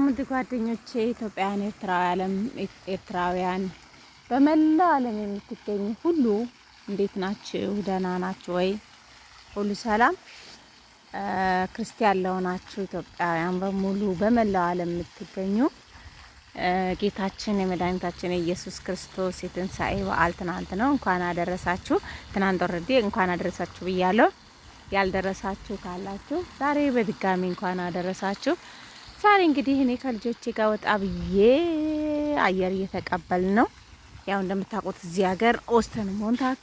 ውድ ጓደኞቼ ኢትዮጵያውያን፣ ኤርትራውያን በመላው ዓለም የምትገኙ ሁሉ እንዴት ናችሁ? ደህና ናችሁ ወይ? ሁሉ ሰላም? ክርስቲያን ለሆናችሁ ኢትዮጵያውያን በሙሉ በመላው ዓለም የምትገኙ ጌታችን የመድኃኒታችን የኢየሱስ ክርስቶስ የትንሣኤ በዓል ትናንት ነው። እንኳን አደረሳችሁ። ትናንት ወረዴ እንኳን አደረሳችሁ ብያለሁ። ያልደረሳችሁ ካላችሁ ዛሬ በድጋሚ እንኳን አደረሳችሁ። ዛሬ እንግዲህ እኔ ከልጆቼ ጋር ወጣ ብዬ አየር እየተቀበልን ነው። ያው እንደምታውቁት እዚህ ሀገር ኦስተን ሞንታክ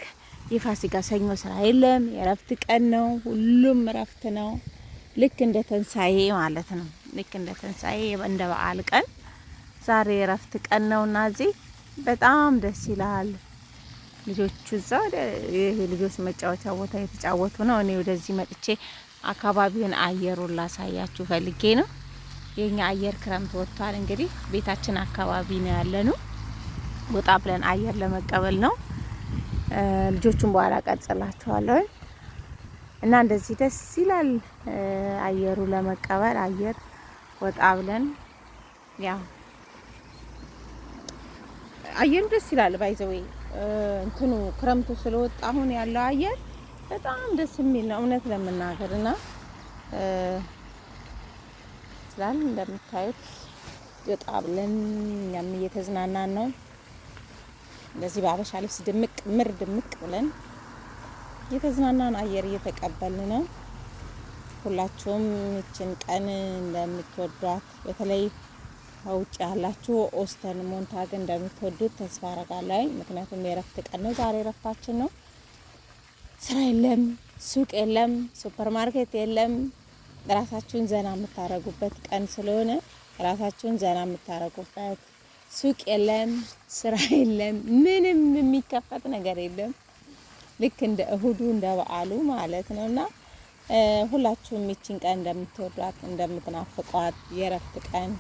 የፋሲካ ሰኞ ስራ የለም፣ የእረፍት ቀን ነው። ሁሉም እረፍት ነው። ልክ እንደ ትንሣኤ ማለት ነው። ልክ እንደ ትንሣኤ እንደ በዓል ቀን ዛሬ እረፍት ቀን ነውና እዚህ በጣም ደስ ይላል። ልጆቹ እዛ ልጆች መጫወቻ ቦታ የተጫወቱ ነው። እኔ ወደዚህ መጥቼ አካባቢውን አየሩን ላሳያችሁ ፈልጌ ነው። የኛ አየር ክረምት ወጥቷል። እንግዲህ ቤታችን አካባቢ ነው ያለነው። ወጣ ብለን አየር ለመቀበል ነው። ልጆቹን በኋላ ቀርጽላችኋለሁ እና እንደዚህ ደስ ይላል አየሩ ለመቀበል አየር ወጣ ብለን ያው አየሩ ደስ ይላል። ባይዘዌ እንትኑ ክረምቱ ስለወጣ አሁን ያለው አየር በጣም ደስ የሚል ነው እውነት ለመናገርና ስላል እንደምታዩት ወጣ ብለን እኛም እየተዝናናን ነው። እንደዚህ በአበሻ ልብስ ድምቅ ብለን እየተዝናናን አየር እየተቀበልን ነው። ሁላችሁም ይችን ቀን እንደምትወዷት በተለይ ውጭ ያላችሁ ኦስተን ሞንታግ እንደምትወዱት ተስፋ አደርጋለሁ። ምክንያቱም የእረፍት ቀን ነው። ዛሬ እረፍታችን ነው። ስራ የለም፣ ሱቅ የለም፣ ሱፐርማርኬት የለም። ራሳችሁን ዘና የምታረጉበት ቀን ስለሆነ ራሳችሁን ዘና የምታረጉበት ሱቅ የለም፣ ስራ የለም፣ ምንም የሚከፈት ነገር የለም። ልክ እንደ እሁዱ እንደ በዓሉ ማለት ነውና ሁላችሁም ይችን ቀን እንደምትወዷት እንደምትናፍቋት የእረፍት ቀን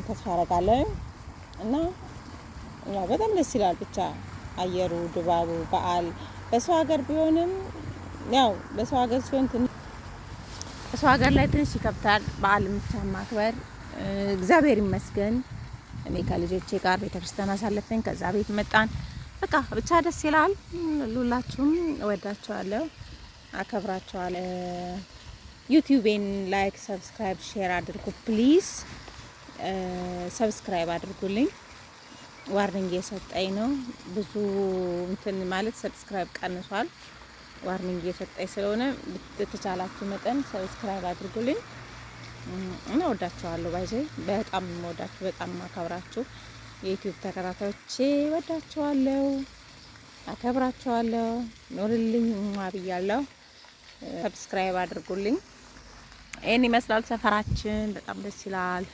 ተስፋ አደርጋለሁ እና ያው በጣም ደስ ይላል። ብቻ አየሩ፣ ድባቡ በዓል በሰው ሀገር ቢሆንም ያው በሰው ሀገር ሲሆን በሰው ሀገር ላይ ትንሽ ይከብዳል በዓል ብቻ ማክበር። እግዚአብሔር ይመስገን እኔ ከልጆቼ ጋር ቤተክርስቲያን አሳልፈን ከዛ ቤት መጣን። በቃ ብቻ ደስ ይላል። ሁላችሁም እወዳችኋለሁ፣ አከብራችኋለሁ። ዩቲዩቤን ላይክ፣ ሰብስክራይብ፣ ሼር አድርጉ ፕሊዝ። ሰብስክራይብ አድርጉልኝ። ዋርኒንግ እየሰጠኝ ነው ብዙ እንትን ማለት ሰብስክራይብ ቀንሷል። ዋርኒንግ እየሰጠኝ ስለሆነ በተቻላችሁ መጠን ሰብስክራይብ አድርጉልኝ እና ወዳችኋለሁ። ባይዘ በጣም ወዳችሁ በጣም ማከብራችሁ የዩቲዩብ ተከታታዮቼ ወዳችኋለሁ፣ አከብራችኋለሁ። ኖርልኝ ማብያለሁ። ሰብስክራይብ አድርጉልኝ። ይሄን ይመስላል ሰፈራችን። በጣም ደስ ይላል።